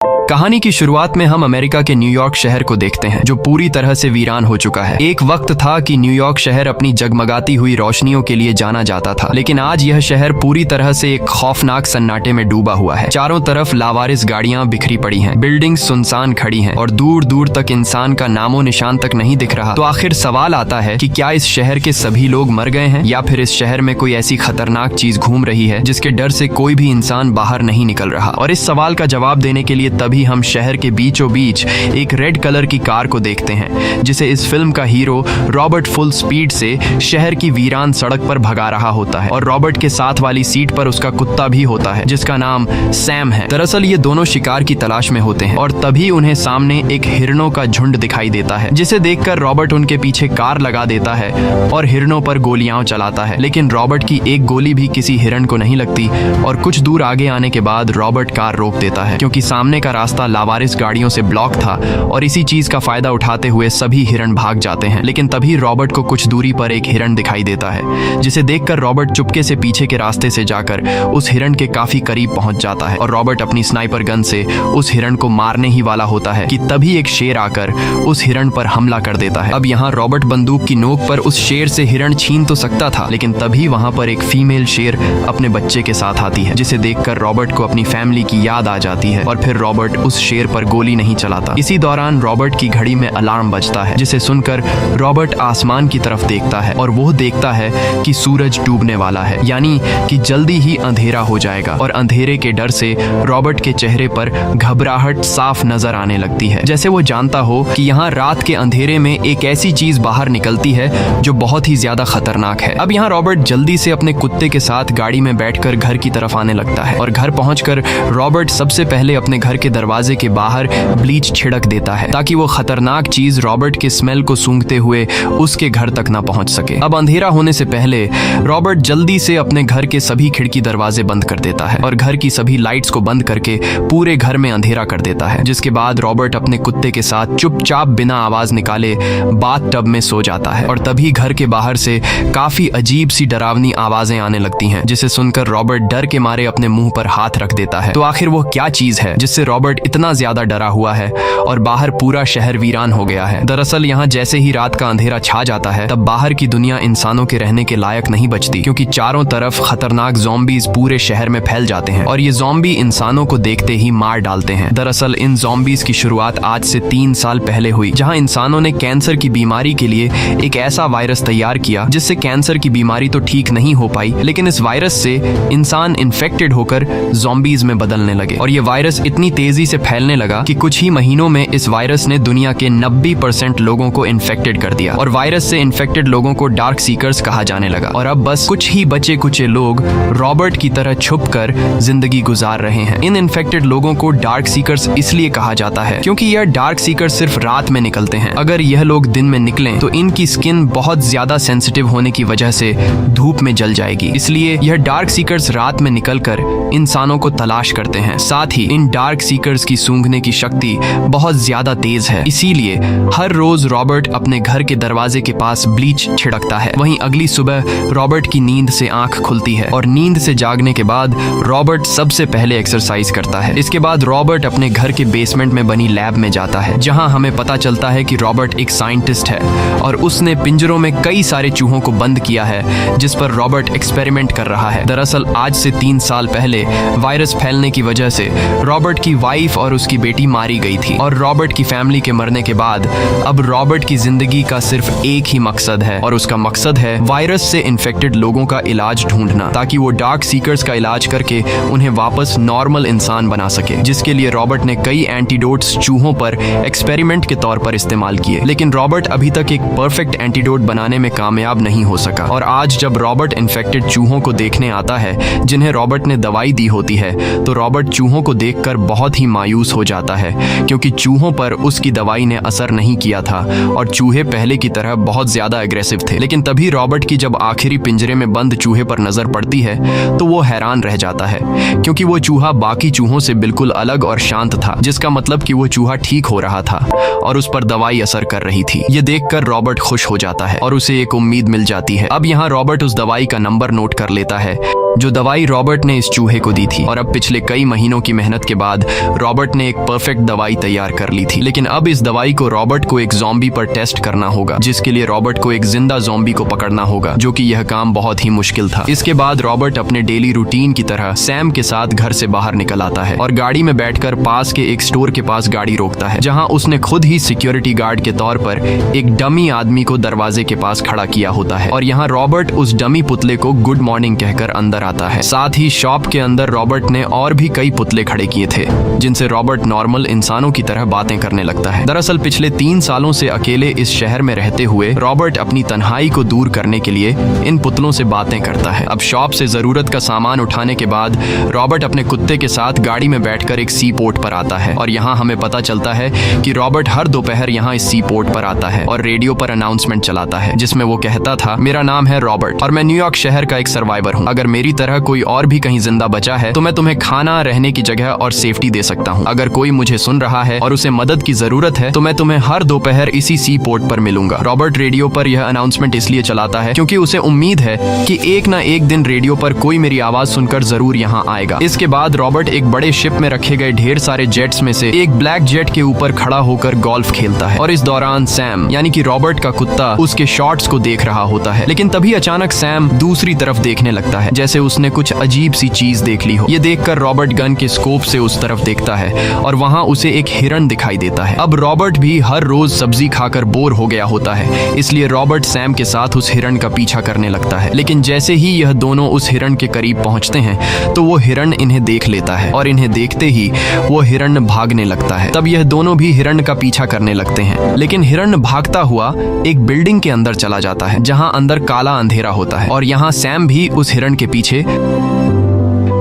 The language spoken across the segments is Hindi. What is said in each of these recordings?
कहानी की शुरुआत में हम अमेरिका के न्यूयॉर्क शहर को देखते हैं, जो पूरी तरह से वीरान हो चुका है। एक वक्त था कि न्यूयॉर्क शहर अपनी जगमगाती हुई रोशनियों के लिए जाना जाता था, लेकिन आज यह शहर पूरी तरह से एक खौफनाक सन्नाटे में डूबा हुआ है। चारों तरफ लावारिस गाड़ियां बिखरी पड़ी हैं, बिल्डिंग्स सुनसान खड़ी हैं और दूर दूर तक इंसान का नामो निशान तक नहीं दिख रहा। तो आखिर सवाल आता है कि क्या इस शहर के सभी लोग मर गए हैं, या फिर इस शहर में कोई ऐसी खतरनाक चीज घूम रही है जिसके डर से कोई भी इंसान बाहर नहीं निकल रहा। और इस सवाल का जवाब देने के लिए तभी हम शहर के बीचों बीच एक रेड कलर की कार को देखते हैं, जिसे इस फिल्म का हीरो रॉबर्ट फुल स्पीड से शहर की वीरान सड़क पर भगा रहा होता है। और रॉबर्ट के साथ वाली सीट पर उसका कुत्ता भी होता है, जिसका नाम सैम है। दरअसल ये दोनों शिकार की तलाश में होते हैं और तभी उन्हें सामने एक हिरणों का झुंड दिखाई देता है, जिसे देखकर रॉबर्ट उनके पीछे कार लगा देता है और हिरणों पर गोलियां चलाता है। लेकिन रॉबर्ट की एक गोली भी किसी हिरण को नहीं लगती और कुछ दूर आगे आने के बाद रॉबर्ट कार रोक देता है, क्योंकि सामने का रास्ता लावारिस गाड़ियों से ब्लॉक था और इसी चीज का फायदा उठाते हुए सभी हिरण भाग जाते हैं। लेकिन तभी रॉबर्ट को कुछ दूरी पर एक हिरण दिखाई देता है, जिसे देखकर रॉबर्ट चुपके से पीछे के रास्ते से जाकर उस हिरण के काफी करीब पहुंच जाता है और रॉबर्ट अपनी स्नाइपर गन से उस हिरण को मारने ही वाला होता है कि तभी एक शेर आकर उस हिरण पर हमला कर देता है। अब यहाँ रॉबर्ट बंदूक की नोक पर उस शेर से हिरण छीन तो सकता था, लेकिन तभी वहां पर एक फीमेल शेर अपने बच्चे के साथ आती है, जिसे देखकर रॉबर्ट को अपनी फैमिली की याद आ जाती है और फिर रॉबर्ट उस शेर पर गोली नहीं चलाता। इसी दौरान रॉबर्ट की घड़ी में अलार्म बजता है, जिसे सुनकर रॉबर्ट आसमान की तरफ देखता है और वो देखता है कि सूरज डूबने वाला है, यानी कि जल्दी ही अंधेरा हो जाएगा। और अंधेरे के डर से रॉबर्ट के चेहरे पर घबराहट साफ नजर आने लगती है, जैसे वो जानता हो कि यहाँ रात के अंधेरे में एक ऐसी चीज बाहर निकलती है जो बहुत ही ज्यादा खतरनाक है। अब यहाँ रॉबर्ट जल्दी से अपने कुत्ते के साथ गाड़ी में बैठकर घर की तरफ आने लगता है और घर पहुंचकर रॉबर्ट सबसे पहले अपने घर के दरवाजे के बाहर ब्लीच छिड़क देता है, ताकि वो खतरनाक चीज रॉबर्ट के स्मेल को सूंघते हुए उसके घर तक ना पहुंच सके। अब अंधेरा होने से पहले रॉबर्ट जल्दी से अपने घर के सभी खिड़की दरवाजे बंद कर देता है और घर की सभी लाइट्स को बंद करके पूरे घर में अंधेरा कर देता है। जिसके बाद रॉबर्ट अपने कुत्ते के साथ चुपचाप बिना आवाज निकाले बाथ टब में सो जाता है और तभी घर के बाहर से काफी अजीब सी डरावनी आवाजें आने लगती हैं, जिसे सुनकर रॉबर्ट डर के मारे अपने मुंह पर हाथ रख देता है। तो आखिर वो क्या चीज है जिससे रॉबर्ट इतना ज्यादा डरा हुआ है और बाहर पूरा शहर वीरान हो गया है? दरअसल यहाँ जैसे ही रात का अंधेरा छा जाता है, तब बाहर की दुनिया इंसानों के रहने के लायक नहीं बचती, क्योंकि चारों तरफ खतरनाक ज़ॉम्बीज पूरे शहर में फैल जाते हैं और ये ज़ॉम्बी इंसानों को देखते ही मार डालते हैं। दरअसल इन ज़ॉम्बीज की शुरुआत आज से 3 साल पहले हुई, जहाँ इंसानों ने कैंसर की बीमारी के लिए एक ऐसा वायरस तैयार किया जिससे कैंसर की बीमारी तो ठीक नहीं हो पाई, लेकिन इस वायरस से इंसान इन्फेक्टेड होकर ज़ॉम्बीज में बदलने लगे और ये वायरस इतनी तेजी से फैलने लगा कि कुछ ही महीनों में इस वायरस ने दुनिया के 90% लोगों को इन्फेक्टेड कर दिया और वायरस से इन्फेक्टेड लोगों को डार्क सीकर्स कहा जाने लगा। और अब बस कुछ ही बचे कुचे लोग रॉबर्ट की तरह छुपकर जिंदगी गुजार रहे हैं। इन इन्फेक्टेड लोगों को डार्क सीकर्स इसलिए कहा जाता है क्योंकि यह डार्क सीकर्स सिर्फ रात में निकलते हैं। अगर यह लोग दिन में निकलें तो इनकी स्किन बहुत ज्यादा सेंसिटिव होने की वजह से धूप में जल जाएगी, इसलिए यह डार्क सीकर्स रात में निकलकर इंसानों को तलाश करते हैं। साथ ही इन डार्क सीकर्स की सूंघने की शक्ति बहुत ज्यादा तेज है, इसीलिए हर रोज रॉबर्ट अपने घर के दरवाजे के पास ब्लीच छिड़कता है। वहीं अगली सुबह रॉबर्ट की नींद से आंख खुलती है और नींद से जागने के बाद रॉबर्ट सबसे पहले एक्सरसाइज करता है। इसके बाद रॉबर्ट अपने घर के बेसमेंट में बनी लैब में जाता है, जहां हमें पता चलता है कि रॉबर्ट एक साइंटिस्ट है और उसने पिंजरों में कई सारे चूहों को बंद किया है, जिस पर रॉबर्ट एक्सपेरिमेंट कर रहा है। दरअसल आज से 3 साल पहले वायरस फैलने की वजह से रॉबर्ट की वाइफ और उसकी बेटी मारी गई थी और रॉबर्ट की फैमिली के मरने के बाद अब रॉबर्ट की जिंदगी का सिर्फ एक ही मकसद है और उसका मकसद है वायरस से इन्फेक्टेड लोगों का इलाज ढूंढना, ताकि वो डार्क सीकर्स का इलाज करके उन्हें वापस नॉर्मल इंसान बना सके। जिसके लिए रॉबर्ट ने कई एंटीडोट्स चूहों पर एक्सपेरिमेंट के तौर पर इस्तेमाल किए, लेकिन रॉबर्ट अभी तक एक परफेक्ट एंटीडोट बनाने में कामयाब नहीं हो सका। और आज जब रॉबर्ट इन्फेक्टेड चूहों को देखने आता है जिन्हें रॉबर्ट ने दवाई दी होती है, तो रॉबर्ट चूहों को देखकर बहुत ही मायूस हो जाता है, क्योंकि चूहों पर उसकी दवाई ने असर नहीं किया था और चूहे पहले की तरह बहुत ज्यादा एग्रेसिव थे। लेकिन तभी रॉबर्ट की जब आखिरी पिंजरे में बंद चूहे पर नजर पड़ती है तो वो हैरान रह जाता है, क्योंकि वो चूहा बाकी चूहों से बिल्कुल अलग और शांत था, जिसका मतलब कि वो चूहा ठीक हो रहा था और उस पर दवाई असर कर रही थी। ये देखकर रॉबर्ट खुश हो जाता है और उसे एक उम्मीद मिल जाती है। अब यहाँ रॉबर्ट उस दवाई का नंबर नोट कर लेता है जो दवाई रॉबर्ट ने इस चूहे को दी थी और अब पिछले कई महीनों की मेहनत के बाद रॉबर्ट ने एक परफेक्ट दवाई तैयार कर ली थी, लेकिन अब इस दवाई को रॉबर्ट को एक ज़ॉम्बी पर टेस्ट करना होगा, जिसके लिए रॉबर्ट को एक जिंदा ज़ॉम्बी को पकड़ना होगा, जो कि यह काम बहुत ही मुश्किल था। इसके बाद रॉबर्ट अपने डेली रूटीन की तरह सैम के साथ घर से बाहर निकल आता है और गाड़ी में बैठकर पास के एक स्टोर के पास गाड़ी रोकता है, जहां उसने खुद ही सिक्योरिटी गार्ड के तौर पर एक डमी आदमी को दरवाजे के पास खड़ा किया होता है। और यहाँ रॉबर्ट उस डमी पुतले को गुड मॉर्निंग कहकर अंदर आता है। साथ ही शॉप के अंदर रॉबर्ट ने और भी कई पुतले खड़े किए थे, जिनसे रॉबर्ट नॉर्मल इंसानों की तरह बातें करने लगता है। दरअसल पिछले 3 सालों से अकेले इस शहर में रहते हुए रॉबर्ट अपनी तन्हाई को दूर करने के लिए इन पुतलों से बातें करता है। अब शॉप से जरूरत का सामान उठाने के बाद रॉबर्ट अपने कुत्ते के साथ गाड़ी में बैठकर एक सी पोर्ट पर आता है और यहाँ हमें पता चलता है कि रॉबर्ट हर दोपहर यहाँ इस सी पोर्ट पर आता है और रेडियो पर अनाउंसमेंट चलाता है, जिसमें वो कहता था, मेरा नाम है रॉबर्ट और मैं न्यूयॉर्क शहर का एक सर्वाइवर हूँ। अगर मेरी तरह कोई और भी कहीं जिंदा बचा है तो मैं तुम्हें खाना, रहने की जगह और सेफ्टी दे सकता हूँ। अगर कोई मुझे सुन रहा है और उसे मदद की जरूरत है तो मैं तुम्हें हर दोपहर इसी सी पोर्ट पर मिलूंगा। रॉबर्ट रेडियो पर यह अनाउंसमेंट इसलिए चलाता है क्योंकि उसे उम्मीद है कि एक ना एक दिन रेडियो पर कोई मेरी आवाज सुनकर जरूर यहाँ आएगा। इसके बाद रॉबर्ट एक बड़े शिप में रखे गए ढेर सारे जेट्स में से एक ब्लैक जेट के ऊपर खड़ा होकर गोल्फ खेलता है और इस दौरान सैम यानी कि रॉबर्ट का कुत्ता उसके शॉट्स को देख रहा होता है। लेकिन तभी अचानक सैम दूसरी तरफ देखने लगता है, जैसे उसने कुछ अजीब सी चीज देख ली हो। ये देखकर रॉबर्ट गन के स्कोप से उस तरफ देखता है और वहाँ उसे एक हिरन दिखाई देता है। अब रॉबर्ट भी हर रोज सब्जी खाकर बोर हो गया होता है, इसलिए रॉबर्ट सैम के साथ उस हिरन का पीछा करने लगता है। लेकिन जैसे ही यह दोनों उस हिरन के करीब पहुंचते हैं तो वो हिरन इन्हें देख लेता है और इन्हें देखते ही वो हिरन भागने लगता है। तब यह दोनों भी हिरन का पीछा करने लगते हैं, लेकिन हिरन भागता हुआ एक बिल्डिंग के अंदर चला जाता है, जहां अंदर काला अंधेरा होता है और यहाँ सैम भी उस हिरन के पीछे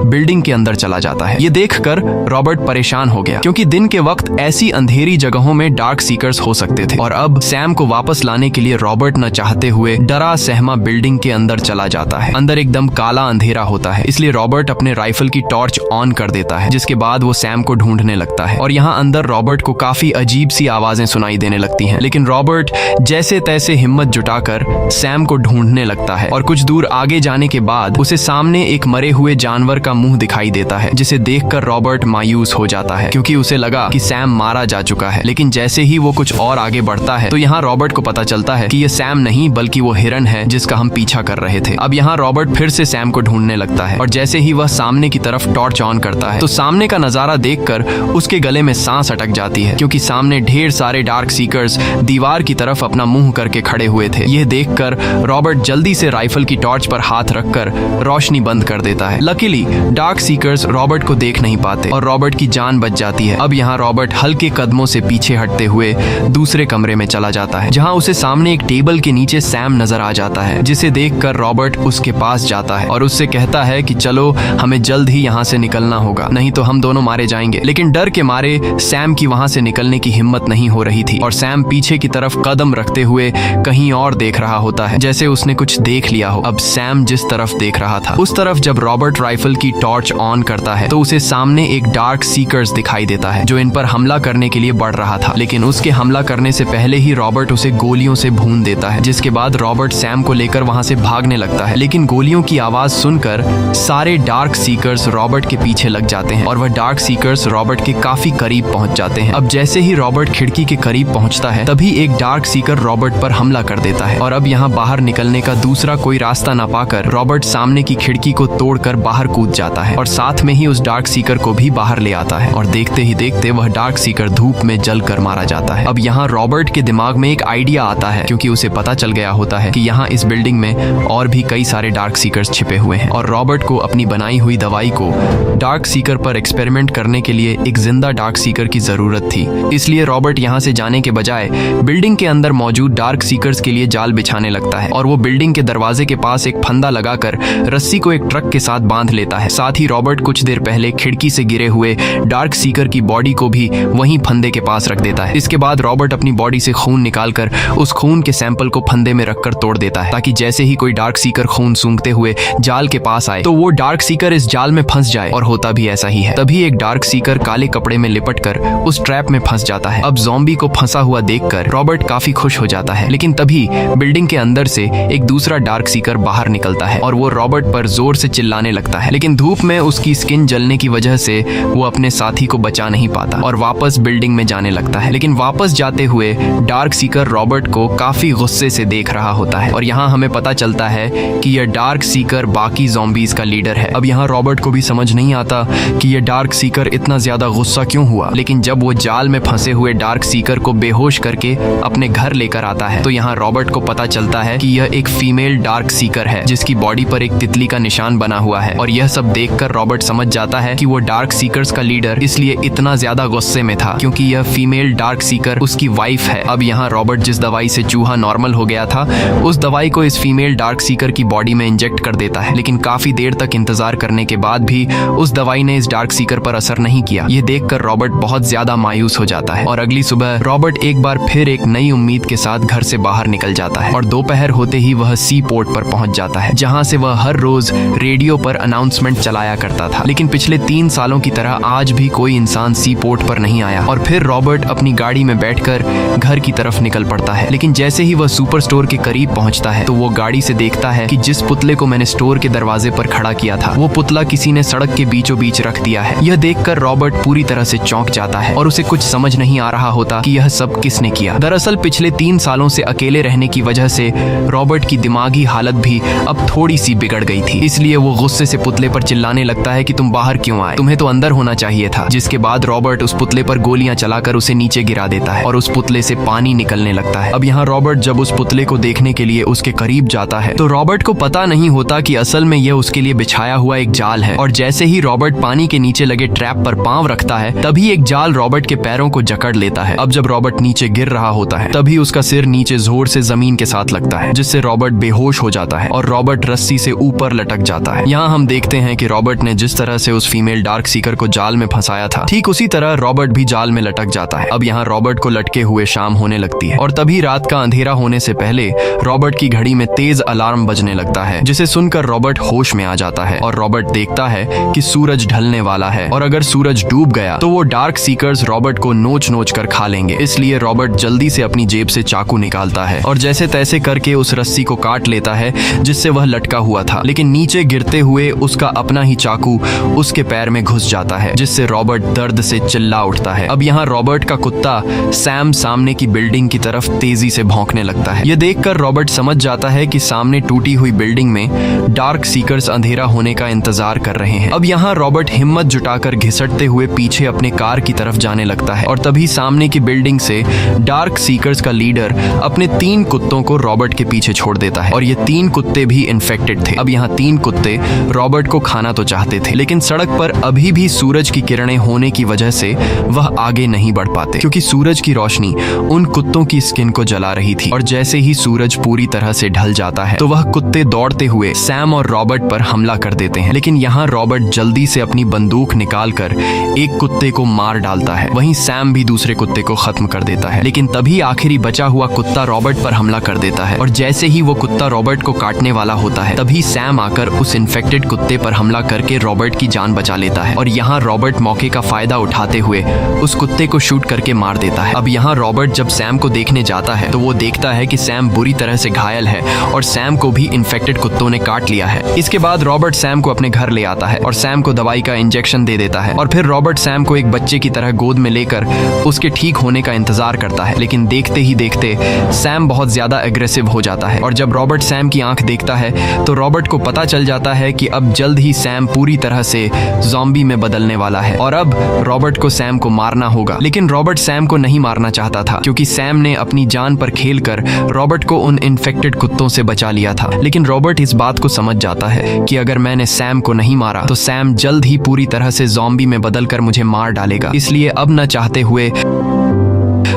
बिल्डिंग के अंदर चला जाता है। ये देखकर रॉबर्ट परेशान हो गया, क्योंकि दिन के वक्त ऐसी अंधेरी जगहों में डार्क सीकर्स हो सकते थे और अब सैम को वापस लाने के लिए रॉबर्ट न चाहते हुए डरा सहमा बिल्डिंग के अंदर चला जाता है। अंदर एकदम काला अंधेरा होता है, इसलिए रॉबर्ट अपने राइफल की टॉर्च ऑन कर देता है, जिसके बाद वो सैम को ढूंढने लगता है और यहाँ अंदर रॉबर्ट को काफी अजीब सी आवाजें सुनाई देने लगती हैं। लेकिन रॉबर्ट जैसे तैसे हिम्मत जुटाकर सैम को ढूंढने लगता है और कुछ दूर आगे जाने के बाद उसे सामने एक मरे हुए जानवर का मुंह दिखाई देता है, जिसे देखकर रॉबर्ट मायूस हो जाता है, क्योंकि उसे लगा कि सैम मारा जा चुका है। लेकिन जैसे ही वो कुछ और आगे बढ़ता है तो यहाँ रॉबर्ट को पता चलता है कि ये सैम नहीं बल्कि वो हिरन है जिसका हम पीछा कर रहे थे। अब यहाँ रॉबर्ट फिर से सैम को ढूंढने लगता है और जैसे ही वह सामने की तरफ टॉर्च ऑन करता है तो सामने का नजारा देखकर उसके गले में सांस अटक जाती है, क्योंकि सामने ढेर सारे डार्क सीकर्स दीवार की तरफ अपना मुंह करके खड़े हुए थे। यह देखकर रॉबर्ट जल्दी से राइफल की टॉर्च पर हाथ रखकर रोशनी बंद कर देता है। लकीली डार्क सीकर्स रॉबर्ट को देख नहीं पाते और रॉबर्ट की जान बच जाती है। अब यहाँ रॉबर्ट हल्के कदमों से पीछे हटते हुए दूसरे कमरे में चला जाता है, जहाँ उसे सामने एक टेबल के नीचे सैम नजर आ जाता है, जिसे देखकर रॉबर्ट उसके पास जाता है और उससे कहता है कि चलो हमें जल्द ही यहाँ से निकलना होगा, नहीं तो हम दोनों मारे जाएंगे। लेकिन डर के मारे सैम की वहाँ से निकलने की हिम्मत नहीं हो रही थी और सैम पीछे की तरफ कदम रखते हुए कहीं और देख रहा होता है, जैसे उसने कुछ देख लिया हो। अब सैम जिस तरफ देख रहा था उस तरफ जब रॉबर्ट राइफल की टॉर्च ऑन करता है तो उसे सामने एक डार्क सीकर्स दिखाई देता है जो इन पर हमला करने के लिए बढ़ रहा था। लेकिन उसके हमला करने से पहले ही रॉबर्ट उसे गोलियों से भून देता है, जिसके बाद रॉबर्ट सैम को लेकर वहां से भागने लगता है। लेकिन गोलियों की आवाज सुनकर सारे डार्क सीकर्स रॉबर्ट के पीछे लग जाते हैं और वह डार्क सीकर्स रॉबर्ट के काफी करीब पहुंच जाते हैं। अब जैसे ही रॉबर्ट खिड़की के करीब पहुंचता है तभी एक डार्क सीकर रॉबर्ट पर हमला कर देता है और अब यहाँ बाहर निकलने का दूसरा कोई रास्ता न पाकर रॉबर्ट सामने की खिड़की को तोड़कर बाहर कूद जाता है और साथ में ही उस डार्क सीकर को भी बाहर ले आता है और देखते ही देखते वह डार्क सीकर धूप में जलकर मारा जाता है। अब यहाँ रॉबर्ट के दिमाग में एक आइडिया आता है, क्योंकि उसे पता चल गया होता है कि यहाँ इस बिल्डिंग में और भी कई सारे डार्क सीकर्स छिपे हुए हैं और रॉबर्ट को अपनी बनाई हुई दवाई को डार्क सीकर पर एक्सपेरिमेंट करने के लिए एक जिंदा डार्क सीकर की जरूरत थी। इसलिए रॉबर्ट यहाँ से जाने के बजाय बिल्डिंग के अंदर मौजूद डार्क सीकर्स के लिए जाल बिछाने लगता है और वो बिल्डिंग के दरवाजे के पास एक फंदा लगाकर रस्सी को एक ट्रक के साथ बांध लेता है। साथ ही रॉबर्ट कुछ देर पहले खिड़की से गिरे हुए डार्क सीकर की बॉडी को भी वहीं फंदे के पास रख देता है। इसके बाद रॉबर्ट अपनी बॉडी से खून निकालकर उस खून के सैंपल को फंदे में रखकर तोड़ देता है, ताकि जैसे ही कोई डार्क सीकर खून सूंघते हुए जाल के पास आए तो वो डार्क सीकर इस जाल में फंस जाए। और होता भी ऐसा ही है। तभी एक डार्क सीकर काले कपड़े में लिपटकर उस ट्रैप में फंस जाता है। अब ज़ॉम्बी को फंसा हुआ देखकर रॉबर्ट काफी खुश हो जाता है, लेकिन तभी बिल्डिंग के अंदर से एक दूसरा डार्क सीकर बाहर निकलता है और वो रॉबर्ट पर जोर से चिल्लाने लगता है। लेकिन धूप में उसकी स्किन जलने की वजह से वो अपने साथी को बचा नहीं पाता और वापस बिल्डिंग में जाने लगता है। लेकिन वापस जाते हुए डार्क सीकर रॉबर्ट को काफी गुस्से से देख रहा होता है और यहाँ हमें पता चलता है कि यह डार्क सीकर बाकी ज़ॉम्बीज का लीडर है। अब यहाँ रॉबर्ट को भी समझ नहीं आता कि यह डार्क सीकर इतना ज्यादा गुस्सा क्यों हुआ, लेकिन जब वो जाल में फंसे हुए डार्क सीकर को बेहोश करके अपने घर लेकर आता है तो यहाँ रॉबर्ट को पता चलता है कि यह एक फीमेल डार्क सीकर है जिसकी बॉडी पर एक तितली का निशान बना हुआ है। और यह सब देखकर रॉबर्ट समझ जाता है कि वो डार्क सीकर्स का लीडर इसलिए इतना ज्यादा गुस्से में था क्योंकि यह फीमेल डार्क सीकर उसकी वाइफ है। अब यहाँ रॉबर्ट जिस दवाई से चूहा नॉर्मल हो गया था उस दवाई को इस फीमेल डार्क सीकर की बॉडी में इंजेक्ट कर देता है, लेकिन काफी देर तक इंतजार करने के बाद भी उस दवाई ने इस डार्क सीकर पर असर नहीं किया। यह देखकर रॉबर्ट बहुत ज्यादा मायूस हो जाता है और अगली सुबह रॉबर्ट एक बार फिर एक नई उम्मीद के साथ घर से बाहर निकल जाता है और दोपहर होते ही वह सी पोर्ट पर पहुंच जाता है जहां से वह हर रोज रेडियो पर अनाउंसमेंट चलाया करता था। लेकिन पिछले 3 सालों की तरह आज भी कोई इंसान सी पोर्ट पर नहीं आया और फिर रॉबर्ट अपनी गाड़ी में बैठकर घर की तरफ निकल पड़ता है। लेकिन जैसे ही वह सुपर स्टोर के करीब पहुंचता है तो वो गाड़ी से देखता है कि जिस पुतले को मैंने स्टोर के दरवाजे पर खड़ा किया था वो पुतला किसी ने सड़क के बीचों बीच रख दिया है। यह देखकर रॉबर्ट पूरी तरह से चौंक जाता है और उसे कुछ समझ नहीं आ रहा होता कि यह सब किसने किया। दरअसल पिछले 3 सालों से अकेले रहने की वजह से रॉबर्ट की दिमागी हालत भी अब थोड़ी सी बिगड़ गई थी, इसलिए वो गुस्से से पुतले पर चिल्लाने लगता है कि तुम बाहर क्यों आए, तुम्हें तो अंदर होना चाहिए था। जिसके बाद रॉबर्ट उस पुतले पर गोलियां चलाकर उसे नीचे गिरा देता है और उस पुतले से पानी निकलने लगता है। अब यहाँ रॉबर्ट जब उस पुतले को देखने के लिए उसके करीब जाता है तो रॉबर्ट को पता नहीं होता कि असल में यह उसके लिए बिछाया हुआ एक जाल है और जैसे ही रॉबर्ट पानी के नीचे लगे ट्रैप पर पांव रखता है तभी एक जाल रॉबर्ट के पैरों को जकड़ लेता है। अब जब रॉबर्ट नीचे गिर रहा होता है तभी उसका सिर नीचे जोर से जमीन के साथ लगता है जिससे रॉबर्ट बेहोश हो जाता है और रॉबर्ट रस्सी से ऊपर लटक जाता है। यहाँ हम देखते हैं कि रॉबर्ट ने जिस तरह से उस फीमेल डार्क सीकर को जाल में फंसाया था ठीक उसी तरह रॉबर्ट भी जाल में लटक जाता है। अब यहाँ रॉबर्ट को लटके हुए शाम होने लगती है और तभी रात का अंधेरा होने से पहले रॉबर्ट की घड़ी में तेज अलार्म बजने लगता है जिसे सुनकर रॉबर्ट होश में आ जाता है और रॉबर्ट देखता है कि सूरज ढलने वाला है और अगर सूरज डूब गया तो वो डार्क सीकर्स रॉबर्ट को नोच नोच कर खा लेंगे। इसलिए रॉबर्ट जल्दी से अपनी जेब से चाकू निकालता है और जैसे तैसे करके उस रस्सी को काट लेता है जिससे वह लटका हुआ था, लेकिन नीचे गिरते हुए उसका अपना ही चाकू उसके पैर में घुस जाता है जिससे रॉबर्ट दर्द से चिल्ला उठता है। अब यहाँ रॉबर्ट का कुत्ता सैम सामने की बिल्डिंग की तरफ तेजी से भौंकने लगता है। यह देखकर रॉबर्ट समझ जाता है कि सामने टूटी हुई बिल्डिंग में डार्क सीकर्स अंधेरा होने का इंतजार कर रहे हैं। अब यहाँ रॉबर्ट हिम्मत जुटाकर घिसटते हुए पीछे अपने कार की तरफ जाने लगता है और तभी सामने की बिल्डिंग से डार्क सीकर्स का लीडर अपने 3 कुत्तों को रॉबर्ट के पीछे छोड़ देता है और ये 3 कुत्ते भी इन्फेक्टेड थे। अब यहाँ 3 कुत्ते रॉबर्ट को खाना तो चाहते थे लेकिन सड़क पर अभी भी सूरज की किरणें होने की वजह से वह आगे नहीं बढ़ पाते क्योंकि सूरज की रोशनी उन कुत्तों की स्किन को जला रही थी और जैसे ही सूरज पूरी तरह से ढल जाता है तो वह कुत्ते दौड़ते हुए सैम और रॉबर्ट पर हमला कर देते हैं। लेकिन यहाँ रॉबर्ट जल्दी से अपनी बंदूक निकालकर एक कुत्ते को मार डालता है, वहीं सैम भी दूसरे कुत्ते को खत्म कर देता है। लेकिन तभी आखिरी बचा हुआ कुत्ता रॉबर्ट पर हमला कर देता है और जैसे ही वो कुत्ता रॉबर्ट को काटने वाला होता है तभी सैम आकर उस इन्फेक्टेड कुत्ते पर हमला करके रॉबर्ट की जान बचा लेता है और यहाँ रॉबर्ट मौके का फायदा उठाते हुए उस कुत्ते को शूट करके मार देता है। अब यहाँ रॉबर्ट जब सैम को देखने जाता है तो वो देखता है कि सैम बुरी तरह से घायल है और सैम को भी इन्फेक्टेड कुत्तों ने काट लिया है। इसके बाद रॉबर्ट सैम को अपने घर ले आता है और सैम को दवाई का इंजेक्शन दे देता है और फिर रॉबर्ट सैम को एक बच्चे की तरह गोद में लेकर उसके ठीक होने का इंतजार करता है। लेकिन देखते ही देखते सैम बहुत ज्यादा एग्रेसिव हो जाता है और जब रॉबर्ट सैम की आंख देखता है तो रॉबर्ट को पता चल जाता है कि अब जल्द ही सैम पूरी तरह से ज़ॉम्बी में बदलने वाला है और अब रॉबर्ट को सैम को मारना होगा। लेकिन रॉबर्ट सैम को नहीं मारना चाहता था क्योंकि सैम ने अपनी जान पर खेलकर रॉबर्ट को उन इन्फेक्टेड कुत्तों से बचा लिया था। लेकिन रॉबर्ट इस बात को समझ जाता है कि अगर मैंने सैम को नहीं मारा तो सैम जल्द ही पूरी तरह से ज़ॉम्बी में बदलकर मुझे मार डालेगा। इसलिए अब न चाहते हुए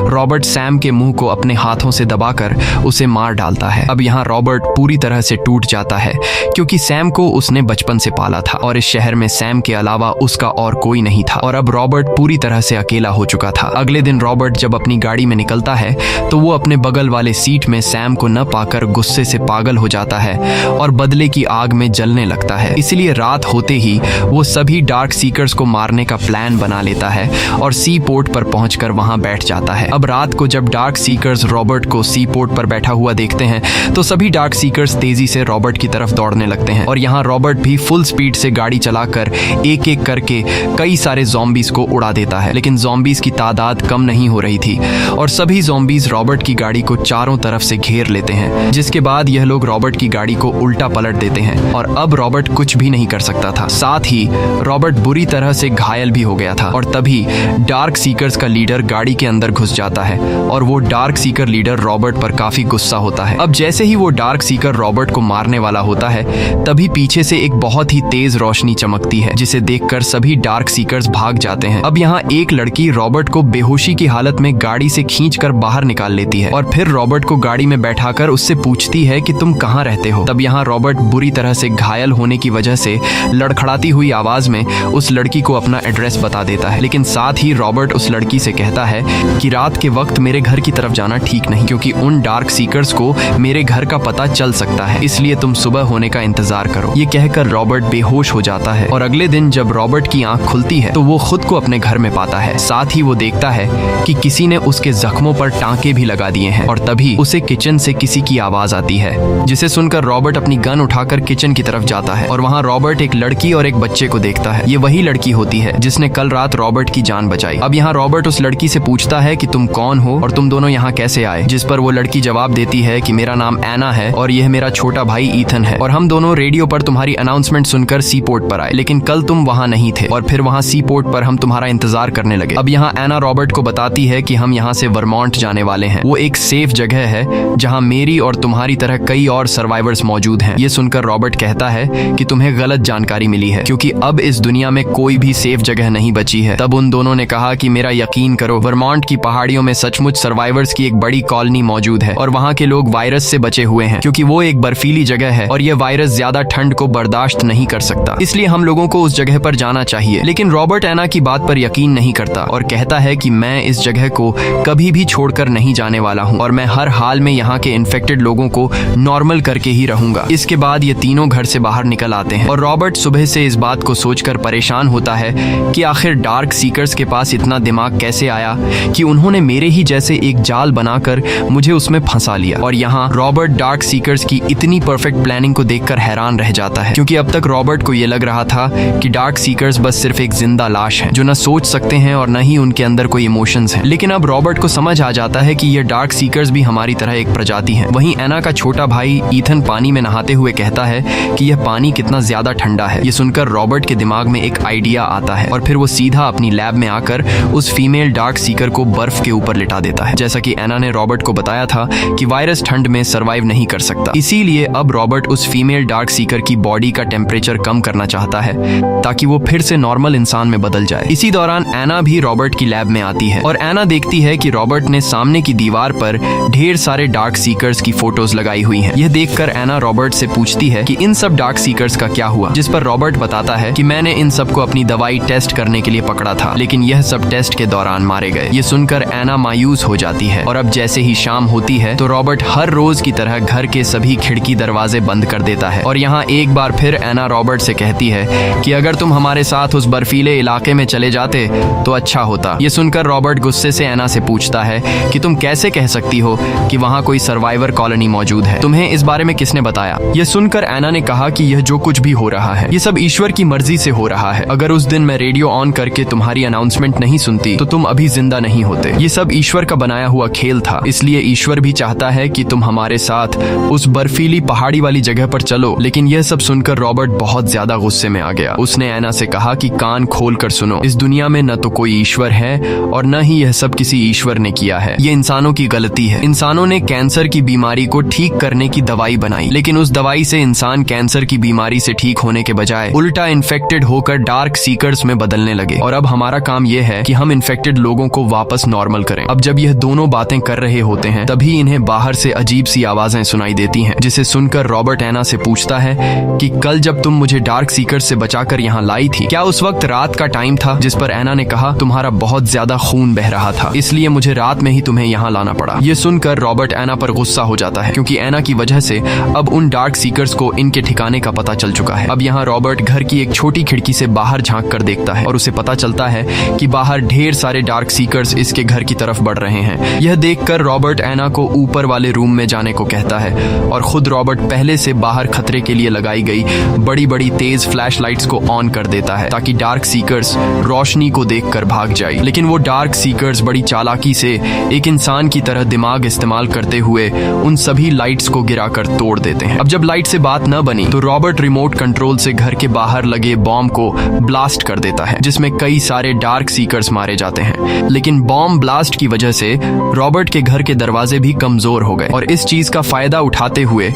रॉबर्ट सैम के मुंह को अपने हाथों से दबाकर उसे मार डालता है। अब यहाँ रॉबर्ट पूरी तरह से टूट जाता है क्योंकि सैम को उसने बचपन से पाला था और इस शहर में सैम के अलावा उसका और कोई नहीं था और अब रॉबर्ट पूरी तरह से अकेला हो चुका था। अगले दिन रॉबर्ट जब अपनी गाड़ी में निकलता है तो वो अपने बगल वाले सीट में सैम को न पाकर गुस्से से पागल हो जाता है और बदले की आग में जलने लगता है। इसलिए रात होते ही वो सभी डार्क सीकर्स को मारने का प्लान बना लेता है और सी पोर्ट पर पहुंचकर वहां बैठ जाता है। अब अब रात को जब डार्क सीकर्स रॉबर्ट को सी पोर्ट पर बैठा हुआ देखते हैं तो सभी डार्क सीकर्स तेजी से रॉबर्ट की तरफ दौड़ने लगते हैं और यहाँ रॉबर्ट भी फुल स्पीड से गाड़ी चलाकर एक एक करके कई सारे ज़ॉम्बीज को उड़ा देता है। लेकिन ज़ॉम्बीज की तादाद कम नहीं हो रही थी और सभी ज़ॉम्बीज रॉबर्ट की गाड़ी को चारों तरफ से घेर लेते हैं, जिसके बाद यह लोग रॉबर्ट की गाड़ी को उल्टा पलट देते हैं और अब रॉबर्ट कुछ भी नहीं कर सकता था। साथ ही रॉबर्ट बुरी तरह से घायल भी हो गया था और तभी डार्क सीकर्स का लीडर गाड़ी के अंदर घुस जाता है और वो डार्क सीकर लीडर रॉबर्ट पर काफी गुस्सा होता है। अब जैसे ही वो डार्क सीकर रॉबर्ट को मारने वाला होता है तभी पीछे से एक बहुत ही तेज रोशनी चमकती है, जिसे देखकर सभी डार्क सीकर्स भाग जाते हैं। अब यहाँ एक लड़की रॉबर्ट को बेहोशी की हालत में गाड़ी से खींचकर बाहर निकाल लेती है और फिर रॉबर्ट को गाड़ी में बैठाकर उससे पूछती है कि तुम कहाँ रहते हो। तब यहाँ रॉबर्ट बुरी तरह से घायल होने की वजह से लड़खड़ाती हुई आवाज में उस लड़की को अपना एड्रेस बता देता है, लेकिन साथ ही रॉबर्ट उस लड़की से कहता है कि रात के वक्त मेरे घर की तरफ जाना ठीक नहीं, क्योंकि उन डार्क सीकर्स को मेरे घर का पता चल सकता है, इसलिए तुम सुबह होने का इंतजार करो। ये कहकर रॉबर्ट बेहोश हो जाता है और अगले दिन जब रॉबर्ट की आंख खुलती है तो वो खुद को अपने घर में पाता है। साथ ही वो देखता है कि किसी ने उसके जख्मों पर टांके भी लगा दिए हैं और तभी उसे किचन से किसी की आवाज आती है, जिसे सुनकर रॉबर्ट अपनी गन उठाकर किचन की तरफ जाता है और वहाँ रॉबर्ट एक लड़की और एक बच्चे को देखता है। ये वही लड़की होती है जिसने कल रात रॉबर्ट की जान बचाई। अब यहाँ रॉबर्ट उस लड़की से पूछता है कि तुम कौन हो और तुम दोनों यहाँ कैसे आए, जिस पर वो लड़की जवाब देती है कि मेरा नाम एना है और यह मेरा छोटा भाई ईथन है और हम दोनों रेडियो पर तुम्हारी अनाउंसमेंट सुनकर सी पोर्ट पर आए, लेकिन कल तुम वहाँ नहीं थे और फिर वहाँ सी पोर्ट पर हम तुम्हारा इंतजार करने लगे। अब यहाँ एना रॉबर्ट को बताती है कि हम यहाँ से वर्मोंट जाने वाले हैं। वो एक सेफ जगह है जहाँ मेरी और तुम्हारी तरह कई और सर्वाइवर्स मौजूद हैं। ये सुनकर रॉबर्ट कहता है कि तुम्हें गलत जानकारी मिली है, क्योंकि अब इस दुनिया में कोई भी सेफ जगह नहीं बची है। तब उन दोनों ने कहा कि मेरा यकीन करो, वर्मोंट की पहाड़ियों में सचमुच सर्वाइवर्स की एक बड़ी कॉलोनी मौजूद है और वहाँ के लोग वायरस से बचे हुए हैं, क्योंकि वो एक बर्फीली जगह है और यह वायरस ज्यादा ठंड को बर्दाश्त नहीं कर सकता, इसलिए हम लोगों को उस जगह पर जाना चाहिए। लेकिन रॉबर्ट एना की बात पर यकीन नहीं करता और कहता है कि मैं इस जगह को कभी भी छोड़कर नहीं जाने वाला हूँ और मैं हर हाल में यहाँ के इन्फेक्टेड लोगों को नॉर्मल करके ही रहूंगा। इसके बाद ये तीनों घर से बाहर निकल आते हैं और रॉबर्ट सुबह से इस बात को सोचकर परेशान होता है कि आखिर डार्क सीकर्स के पास इतना दिमाग कैसे आया कि उन्होंने मेरे ही जैसे एक जाल बनाकर मुझे उसमें फंसा लिया। और यहाँ रॉबर्ट डार्क सीकर्स की इतनी परफेक्ट प्लानिंग को देखकर हैरान रह जाता है, क्योंकि अब तक रॉबर्ट को यह लग रहा था कि डार्क सीकर्स बस सिर्फ एक जिंदा लाश है जो न सोच सकते हैं और न ही उनके अंदर कोई इमोशंस हैं। लेकिन अब रॉबर्ट को समझ आ जाता है कि ये डार्क सीकर्स भी हमारी तरह एक प्रजाति हैं। वहीं एना का छोटा भाई ईथन पानी में नहाते हुए कहता है कि यह पानी कितना ज्यादा ठंडा है। ये सुनकर रॉबर्ट के दिमाग में एक आइडिया आता है और फिर वो सीधा अपनी लैब में आकर उस फीमेल डार्क सीकर को बर्फ के ऊपर लिटा देता है। जैसा कि एना ने रॉबर्ट को बताया था कि वायरस ठंड में सर्वाइव नहीं कर सकता, इसीलिए अब रॉबर्ट उस फीमेल डार्क सीकर की बॉडी का टेम्परेचर कम करना चाहता है ताकि वो फिर से नॉर्मल इंसान में बदल जाए। इसी दौरान एना भी रॉबर्ट की लैब में आती है और एना देखती है कि रॉबर्ट ने सामने की दीवार पर ढेर सारे डार्क सीकर्स की फोटोज लगाई हुई हैं। यह देखकर एना रॉबर्ट से पूछती है कि इन सब डार्क सीकर्स का क्या हुआ, जिस पर रॉबर्ट बताता है कि मैंने इन सबको अपनी दवाई टेस्ट करने के लिए पकड़ा था, लेकिन यह सब टेस्ट के दौरान मारे गए। ये सुनकर एना मायूस हो जाती है और अब जैसे ही शाम होती है तो रॉबर्ट हर रोज की तरह घर के सभी खिड़की दरवाजे बंद कर देता है। और यहाँ एक बार फिर एना रॉबर्ट से कहती है कि अगर तुम हमारे साथ उस बर्फीले इलाके में चले जाते तो अच्छा होता। ये सुनकर रॉबर्ट गुस्से से एना से पूछता है कि तुम कैसे कह सकती हो कि वहाँ कोई सर्वाइवर कॉलोनी मौजूद है, तुम्हें इस बारे में किसने बताया। यह सुनकर एना ने कहा कि यह जो कुछ भी हो रहा है ये सब ईश्वर की मर्जी से हो रहा है। अगर उस दिन मैं रेडियो ऑन करके तुम्हारी अनाउंसमेंट नहीं सुनती तो तुम अभी जिंदा नहीं होते। ये सब ईश्वर का बनाया हुआ खेल था, इसलिए ईश्वर भी चाहता है कि तुम हमारे साथ उस बर्फीली पहाड़ी वाली जगह पर चलो। लेकिन यह सब सुनकर रॉबर्ट बहुत ज्यादा गुस्से में आ गया। उसने एना से कहा कि कान खोल कर सुनो, इस दुनिया में न तो कोई ईश्वर है और न ही यह सब किसी ईश्वर ने किया है। ये इंसानों की गलती है। इंसानों ने कैंसर की बीमारी को ठीक करने की दवाई बनाई, लेकिन उस दवाई से इंसान कैंसर की बीमारी से ठीक होने के बजाय उल्टा इन्फेक्टेड होकर डार्क सीकर्स में बदलने लगे। और अब हमारा काम यह है कि हम इन्फेक्टेड लोगों को वापस नॉर्मल करें। अब जब यह दोनों बातें कर रहे होते हैं तभी इन्हें बाहर से अजीब सी आवाजें सुनाई देती हैं, जिसे सुनकर रॉबर्ट एना से पूछता है कि कल जब तुम मुझे डार्क सीकर्स से बचाकर यहाँ लाई थी, क्या उस वक्त रात का टाइम था। जिस पर एना ने कहा तुम्हारा बहुत ज्यादा खून बह रहा था, इसलिए मुझे रात में ही तुम्हें यहाँ लाना पड़ा। ये सुनकर रॉबर्ट एना पर गुस्सा हो जाता है, क्योंकि एना की वजह से अब उन डार्क सीकर्स को इनके ठिकाने का पता चल चुका है। अब यहाँ रॉबर्ट घर की एक छोटी खिड़की से बाहर झांक कर देखता है और उसे पता चलता है कि बाहर ढेर सारे डार्क सीकर्स इसके घर की तरफ बढ़ रहे हैं। यह देखकर रॉबर्ट एना को ऊपर वाले रूम में जाने को कहता है और खुद रॉबर्ट पहले से बाहर खतरे के लिए लगाई गई बड़ी बड़ी तेज फ्लैश लाइट्स को ऑन कर देता है ताकि डार्क सीकर्स रोशनी को देखकर भाग जाए। लेकिन वो डार्क सीकर्स बड़ी चालाकी से एक इंसान की तरह दिमाग इस्तेमाल करते हुए उन सभी लाइट्स को गिराकर तोड़ देते हैं। अब जब लाइट से बात न बनी तो रॉबर्ट रिमोट कंट्रोल से घर के बाहर लगे बॉम्ब को ब्लास्ट कर देता है, जिसमें कई सारे डार्क सीकर्स मारे जाते हैं। लेकिन बॉम्ब ब्लास्ट की वजह से रॉबर्ट के घर के दरवाजे भी कमजोर हो गए और इस चीज का फायदा उठाते हुए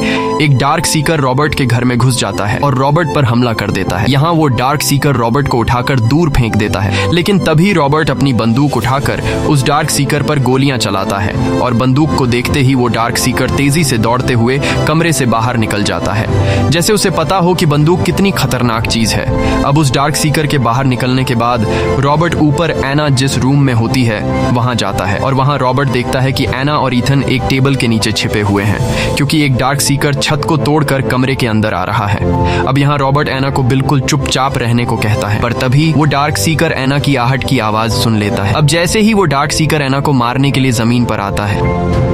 एक डार्क सीकर रॉबर्ट के घर में घुस जाता है और रॉबर्ट पर हमला कर देता है। यहाँ वो डार्क सीकर रॉबर्ट को उठाकर दूर फेंक देता है, लेकिन तभी रॉबर्ट अपनी बंदूक उठाकर उस डार्क सीकर पर गोलियां चलाता है और बंदूक को देखते ही वो डार्क सीकर तेजी से दौड़ते हुए कमरे से बाहर निकल जाता है, जैसे उसे पता हो कि बंदूक कितनी खतरनाक चीज है। अब उस डार्क सीकर के बाहर निकलने के बाद रॉबर्ट ऊपर एना जिस रूम में होती है वहां जाता है और वहां रॉबर्ट देखता है कि एना और ईथन एक टेबल के नीचे छिपे हुए हैं, क्योंकि एक डार्क सीकर छत को तोड़कर कमरे के अंदर आ रहा है। अब यहाँ रॉबर्ट एना को बिल्कुल चुपचाप रहने को कहता है, पर तभी वो डार्क सीकर एना की आहट की आवाज सुन लेता है। अब जैसे ही वो डार्क सीकर एना को मारने के लिए जमीन पर आता है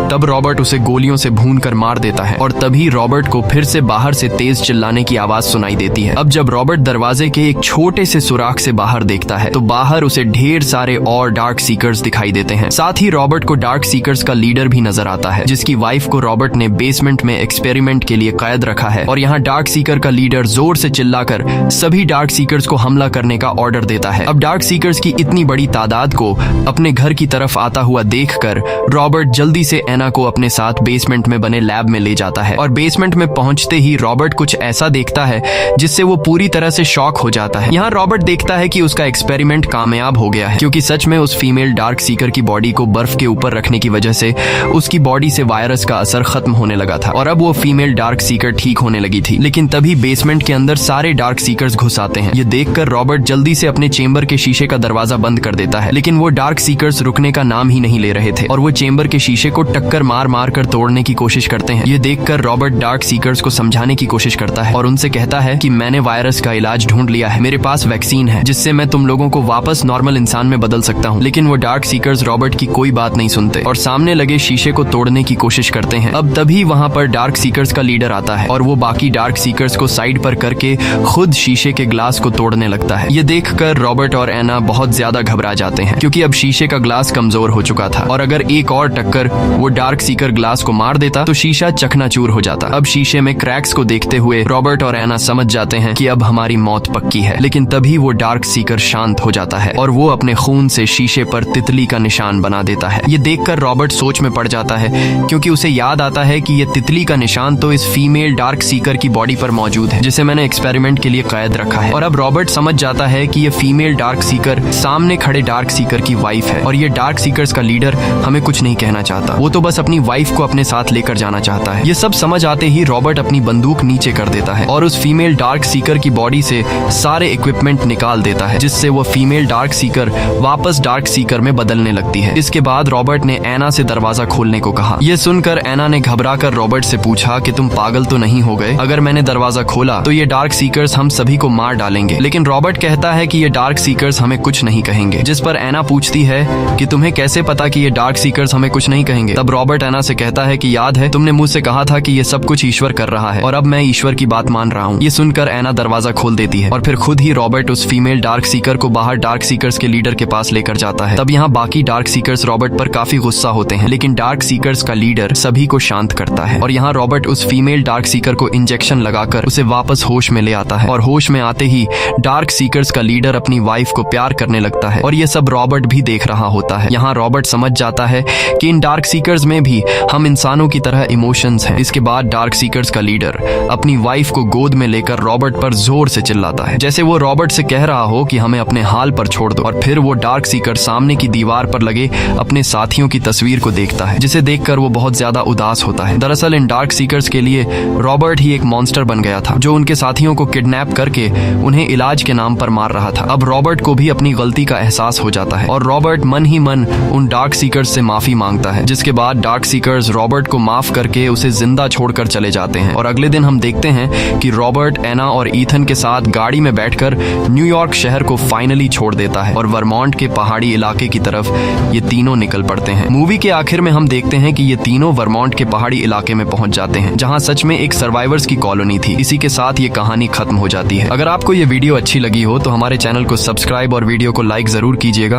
तब रॉबर्ट उसे गोलियों से भून कर मार देता है और तभी रॉबर्ट को फिर से बाहर से तेज चिल्लाने की आवाज सुनाई देती है। अब जब रॉबर्ट दरवाजे के एक छोटे से सुराख से बाहर देखता है तो बाहर उसे ढेर सारे और डार्क सीकर्स दिखाई देते हैं। साथ ही रॉबर्ट को डार्क सीकर्स का लीडर भी नजर आता है, जिसकी वाइफ को रॉबर्ट ने बेसमेंट में एक्सपेरिमेंट के लिए कैद रखा है। और यहाँ डार्क सीकर का लीडर जोर से चिल्लाकर सभी डार्क सीकर्स को हमला करने का ऑर्डर देता है। अब डार्क सीकर्स की इतनी बड़ी तादाद को अपने घर की तरफ आता हुआ देखकर रॉबर्ट जल्दी से एना को अपने साथ बेसमेंट में बने लैब में ले जाता है और बेसमेंट में पहुंचते ही रॉबर्ट कुछ ऐसा देखता है जिससे वो पूरी तरह से शॉक हो जाता है। यहाँ रॉबर्ट देखता है कि उसका एक्सपेरिमेंट कामयाब हो गया है, क्योंकि सच में उस फीमेल डार्क सीकर की बॉडी को बर्फ के ऊपर रखने की वजह से उसकी बॉडी से वायरस का असर खत्म होने लगा था और अब वो फीमेल डार्क सीकर ठीक होने लगी थी। लेकिन तभी बेसमेंट के अंदर सारे डार्क सीकर्स घुस आते हैं। ये देखकर रॉबर्ट जल्दी से अपने चेंबर के शीशे का दरवाजा बंद कर देता है, लेकिन वो डार्क सीकर्स रुकने का नाम ही नहीं ले रहे थे और वो चेंबर के शीशे को टक्कर मार मार कर तोड़ने की कोशिश करते हैं। ये देखकर रॉबर्ट डार्क सीकर्स को समझाने की कोशिश करता है और उनसे कहता है कि मैंने वायरस का इलाज ढूंढ लिया है, मेरे पास वैक्सीन है जिससे मैं तुम लोगों को वापस नॉर्मल इंसान में बदल सकता हूँ। लेकिन वो डार्क सीकर्स रॉबर्ट की कोई बात नहीं सुनते और सामने लगे शीशे को तोड़ने की कोशिश करते हैं। अब तभी वहाँ पर डार्क सीकर्स का लीडर आता है और वो बाकी डार्क सीकर्स को साइड पर करके खुद शीशे के ग्लास को तोड़ने लगता है। ये देखकर रॉबर्ट और एना बहुत ज्यादा घबरा जाते हैं, क्योंकि अब शीशे का ग्लास कमजोर हो चुका था और अगर एक और टक्कर वो डार्क सीकर ग्लास को मार देता तो शीशा चकनाचूर हो जाता। अब शीशे में क्रैक्स को देखते हुए रॉबर्ट और एना समझ जाते हैं कि अब हमारी मौत पक्की है। लेकिन तभी वो डार्क सीकर शांत हो जाता है और वो अपने खून से शीशे पर तितली का निशान बना देता है। ये देखकर रॉबर्ट सोच में पड़ जाता है, क्योंकि उसे याद आता है कि ये तितली का निशान तो इस फीमेल डार्क सीकर की बॉडी पर मौजूद है, जिसे मैंने एक्सपेरिमेंट के लिए कैद रखा है। और अब रॉबर्ट समझ जाता है कि ये फीमेल डार्क सीकर सामने खड़े डार्क सीकर की वाइफ है और ये डार्क सीकर्स का लीडर हमें कुछ नहीं कहना चाहता, वो तो बस अपनी वाइफ को अपने साथ लेकर जाना चाहता है। ये सब समझ आते ही रॉबर्ट अपनी बंदूक नीचे कर देता है और उस फीमेल डार्क सीकर की बॉडी से सारे इक्विपमेंट निकाल देता है, जिससे वो फीमेल डार्क सीकर वापस डार्क सीकर में बदलने लगती है। इसके बाद रॉबर्ट ने एना से दरवाजा खोलने को कहा। यह सुनकर एना ने घबरा कर रॉबर्ट से पूछा कि तुम पागल तो नहीं हो गए? अगर मैंने दरवाजा खोला तो ये डार्क सीकर्स हम सभी को मार डालेंगे। लेकिन रॉबर्ट कहता है कि ये डार्क सीकर्स हमें कुछ नहीं कहेंगे, जिस पर एना पूछती है कि तुम्हें कैसे पता कि ये डार्क सीकर्स हमें कुछ नहीं कहेंगे? तब रॉबर्ट एना से कहता है कि याद है तुमने मुझसे कहा था कि ये सब कुछ ईश्वर कर रहा है और अब मैं ईश्वर की बात मान रहा हूँ। ये सुनकर एना दरवाजा खोल देती है और फिर खुद ही रॉबर्ट उस फीमेल डार्क सीकर को बाहर डार्क सीकर्स के लीडर के पास लेकर जाता है। तब यहाँ बाकी डार्क सीकर्स रॉबर्ट पर काफी गुस्सा होते हैं, लेकिन डार्क सीकर्स का लीडर सभी को शांत करता है और यहाँ रॉबर्ट उस फीमेल डार्क सीकर को इंजेक्शन लगाकर उसे वापस होश में ले आता है और होश में आते ही डार्क सीकर्स का लीडर अपनी वाइफ को प्यार करने लगता है और ये सब रॉबर्ट भी देख रहा होता है। यहाँ रॉबर्ट समझ जाता है कि इन डार्क सीकर्स में भी हम इंसानों की तरह इमोशंस हैं। इसके बाद डार्क सीकर्स का लीडर अपनी वाइफ को गोद में लेकर रॉबर्ट पर जोर से चिल्लाता है, जैसे वो रॉबर्ट से कह रहा हो कि हमें अपने हाल पर छोड़ दो। और फिर वो डार्क सीकर सामने की दीवार पर लगे अपने साथियों की तस्वीर को देखता है, जिसे देखकर वो बहुत ज्यादा उदास होता है। दरअसल इन डार्क सीकर्स के लिए रॉबर्ट ही एक मॉन्स्टर बन गया था, जो उनके साथियों को किडनैप करके उन्हें इलाज के नाम पर मार रहा था। अब रॉबर्ट को भी अपनी गलती का एहसास हो जाता है और रॉबर्ट मन ही मन उन डार्क सीकर्स से माफी मांगता है, जिसके बाद डार्क सीकर्स रॉबर्ट को माफ करके उसे जिंदा छोड़कर चले जाते हैं और अगले दिन हम देखते हैं कि रॉबर्ट, एना और ईथन के साथ गाड़ी में बैठकर न्यूयॉर्क शहर को फाइनली छोड़ देता है और वर्मोंट के पहाड़ी इलाके की तरफ ये तीनों निकल पड़ते हैं। मूवी के आखिर में हम देखते हैं कि ये तीनों वर्मोंट के पहाड़ी इलाके में पहुंच जाते हैं जहां सच में एक सर्वाइवर्स की कॉलोनी थी। इसी के साथ ये कहानी खत्म हो जाती है। अगर आपको ये वीडियो अच्छी लगी हो तो हमारे चैनल को सब्सक्राइब और वीडियो को लाइक जरूर कीजिएगा।